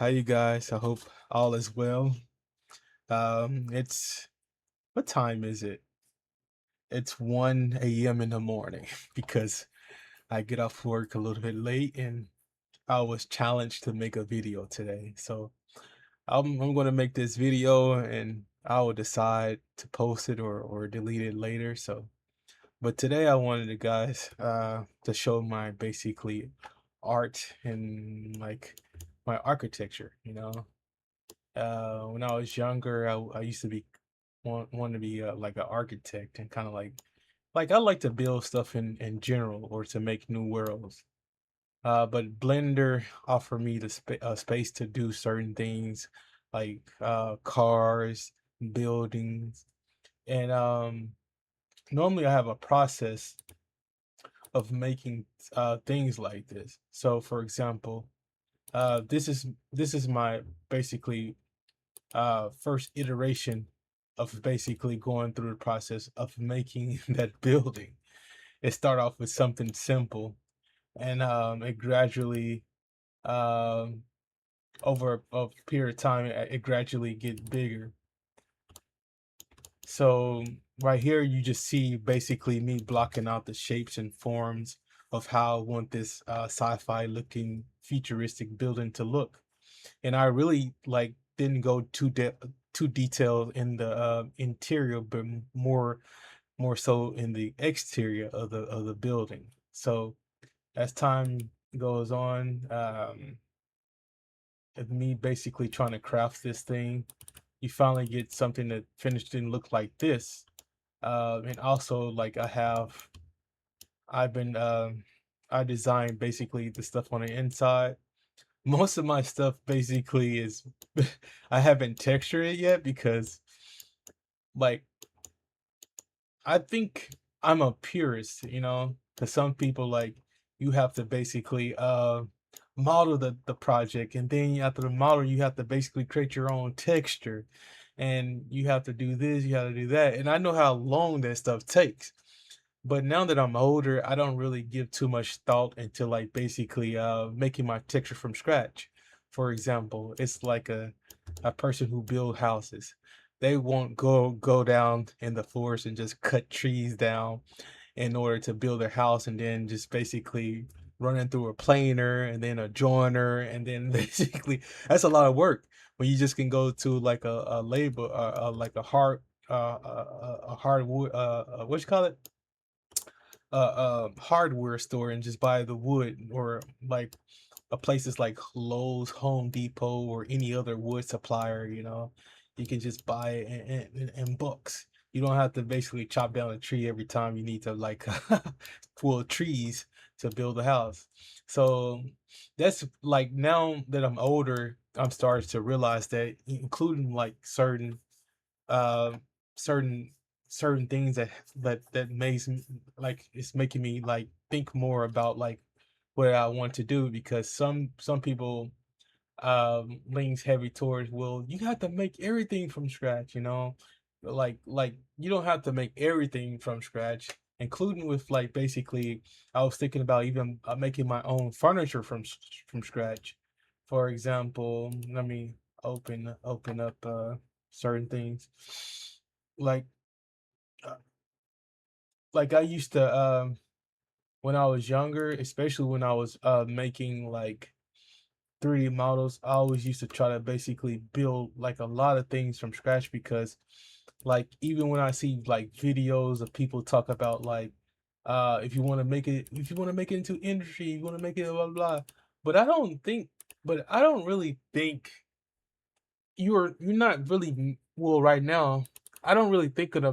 How you guys? I hope all is well. It's what time is it? It's 1 a.m. in the morning because I get off work a little bit late and I was challenged to make a video today. So I'm gonna make this video and I will decide to post it or delete it later. So but today I wanted you guys to show my basically art and like my architecture. When I was younger, I used to be want to be like an architect and kind of like I like to build stuff in general or to make new worlds. But Blender offered me the space to do certain things like cars, buildings, and normally I have a process of making things like this. So, for example, this is my basically first iteration of basically going through the process of making that building. It started off with something simple, and it gradually, um, over a period of time, it gradually get bigger. So right here, you just see basically me blocking out the shapes and forms of how I want this sci-fi looking futuristic building to look. And I really like didn't go too detailed in the interior, but more so in the exterior of the building. So as time goes on, of me basically trying to craft this thing, you finally get something that finished and look like this. And also like I've been I designed basically the stuff on the inside. Most of my stuff basically is I haven't textured it yet because like I think I'm a purist. To some people like you have to basically model the project, and then after the model you have to basically create your own texture, and you have to do this, you have to do that. And I know how long that stuff takes. But now that I'm older, I don't really give too much thought into like basically making my texture from scratch. For example, it's like a person who build houses. They won't go down in the forest and just cut trees down in order to build their house and then just basically running through a planer and then a joiner and then basically that's a lot of work when you just can go to like a labor like a hardwood what you call it hardware store and just buy the wood or like a places like Lowe's, Home Depot, or any other wood supplier. You can just buy it in books. You don't have to basically chop down a tree every time you need to like pull trees to build a house. So that's like now that I'm older, I'm starting to realize that including like uh, certain certain things that makes me like it's making me like think more about like what I want to do because some people leans heavy towards, well, you have to make everything from scratch. Like you don't have to make everything from scratch, including with like basically I was thinking about even making my own furniture from scratch. For example, let me open up certain things like uh, like I used to when I was younger, especially when I was making like 3D models, I always used to try to basically build like a lot of things from scratch because like even when I see like videos of people talk about like if you want to make it into industry, you want to make it blah blah blah. But I don't think but I don't really think you're not really well right now. I'm not really thinking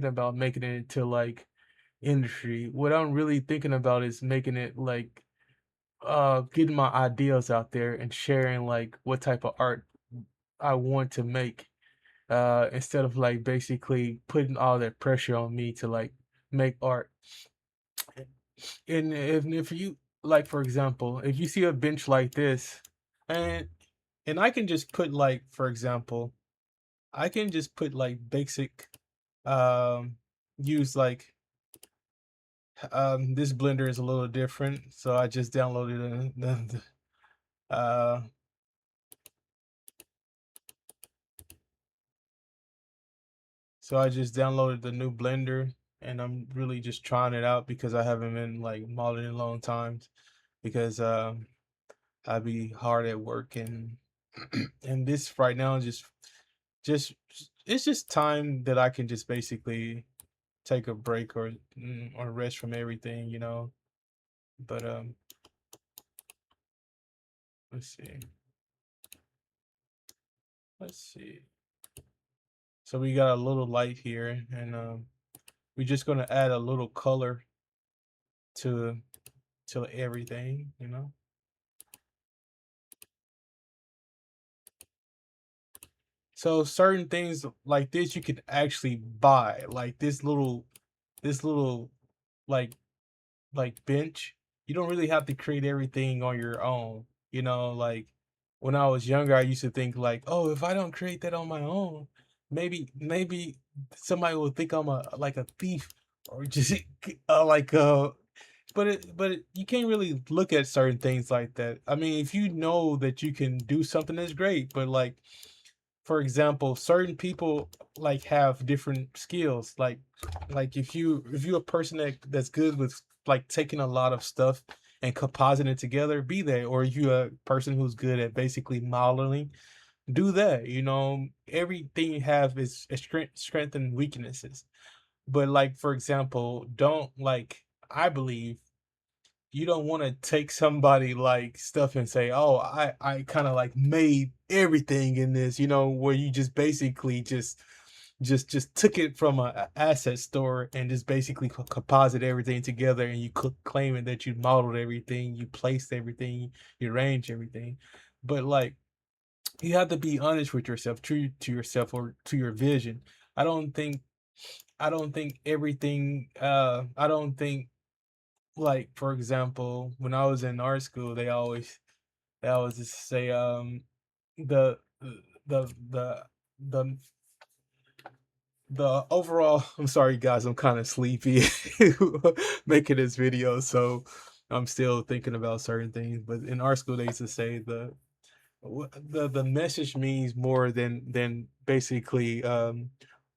about making it into like industry. What I'm really thinking about is making it like getting my ideas out there and sharing like what type of art I want to make instead of like basically putting all that pressure on me to like make art. And if you like for example, if you see a bench like this and and I can just put like for example, I can just put like basic um use like this blender is a little different, so I just downloaded So I just downloaded the new Blender and I'm really just trying it out because I haven't been like modeling in a long times because I be hard at work and and this right now is just it's just time that I can just basically take a break or rest from everything, you know. But let's see. Let's see. So we got a little light here and we're just gonna add a little color to everything, you know. So certain things like this you could actually buy, like this little like bench. You don't really have to create everything on your own. You know, like when I was younger, I used to think like, oh, if I don't create that on my own, maybe somebody will think I'm a like a thief or just like you can't really look at certain things like that. I mean, if you know that you can do something that's great, but like for example, certain people like have different skills. Like if you're a person that's good with like taking a lot of stuff and compositing it together, be that. Or if you're a person who's good at basically modeling, do that. You know, everything you have is a strength and weaknesses. But like for example, don't like I believe you don't want to take somebody like stuff and say, "Oh, I kind of like made everything in this," you know, where you just basically just took it from a asset store and just basically composite everything together and you could claim it that you modeled everything, you placed everything, you arranged everything. But like you have to be honest with yourself, true to yourself or to your vision. I don't think I don't think everything I don't think like for example, when I was in art school, they always just say the the the the the overall I'm sorry guys, I'm kind of sleepy making this video, so I'm still thinking about certain things. But in art school, they used to say the message means more than basically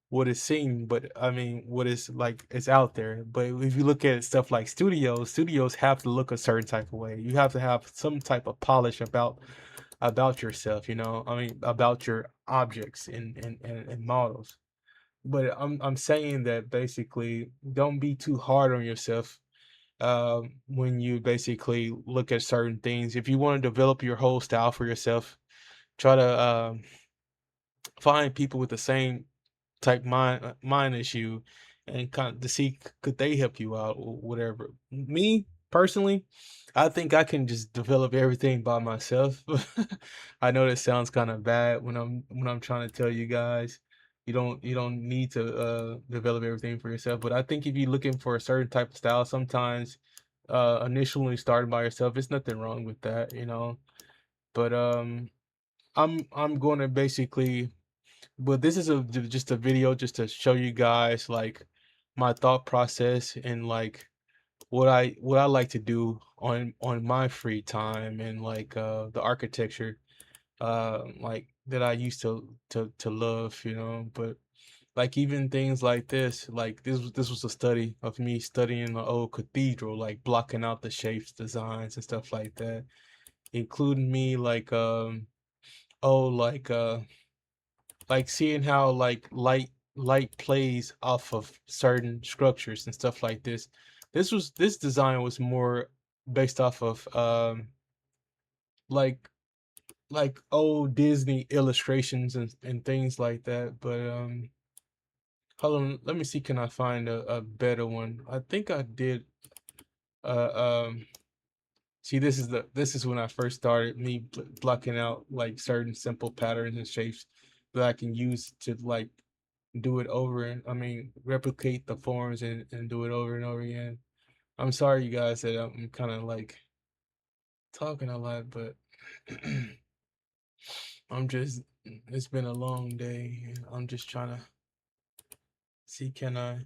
what is seen, but I mean what is like it's out there. But if you look at stuff like studios have to look a certain type of way. You have to have some type of polish about yourself, you know. I mean about your objects and models. But I'm saying that basically don't be too hard on yourself when you basically look at certain things. If you want to develop your whole style for yourself, try to find people with the same type mind as you and kind of to see could they help you out or whatever. Me personally, I think I can just develop everything by myself. I know that sounds kind of bad when I'm trying to tell you guys you don't need to develop everything for yourself, but I think if you're looking for a certain type of style, sometimes initially starting by yourself, it's nothing wrong with that, you know. But I'm going to basically but this is just a video just to show you guys like my thought process and like what I like to do on my free time and like the architecture like that I used to love, you know. But like even things like this, like this was a study of me studying the old cathedral, like blocking out the shapes, designs and stuff like that, including me oh like seeing how like light plays off of certain structures and stuff like this. This design was more based off of like old Disney illustrations and things like that. But hold on, let me see, can I find a better one? I think I did see this is when I first started me blocking out like certain simple patterns and shapes that I can use to like do it over and I mean replicate the forms and do it over and over again. I'm sorry you guys that I'm kind of like talking a lot, but I'm just it's been a long day and I'm just trying to see can I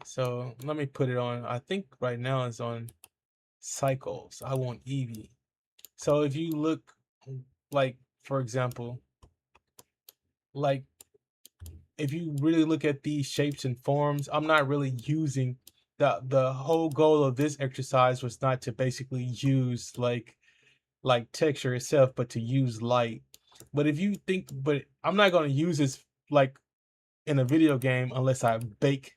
so let me put it on. I think right now it's on cycles. I want Eevee. So if you look like for example, like if you really look at these shapes and forms, I'm not really using the whole goal of this exercise was not to basically use like texture itself, but to use light. But if you think, but I'm not gonna use this like in a video game unless I bake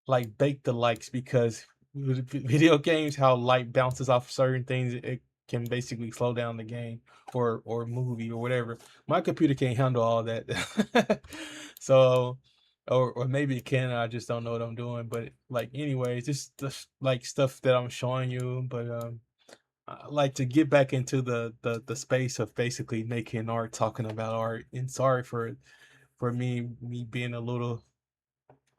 the likes because with video games, how light bounces off certain things, it can basically slow down the game or movie or whatever. My computer can't handle all that. So or maybe it can, I just don't know what I'm doing. But like anyways, just like stuff that I'm showing you. But I like to get back into the space of basically making art, talking about art. And sorry for me being a little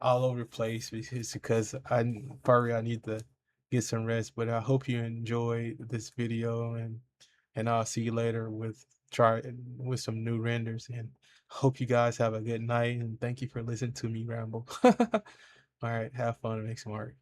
all over the place because I need to get some rest. But I hope you enjoy this video and I'll see you later with some new renders and hope you guys have a good night and thank you for listening to me ramble. All right, have fun and make some art.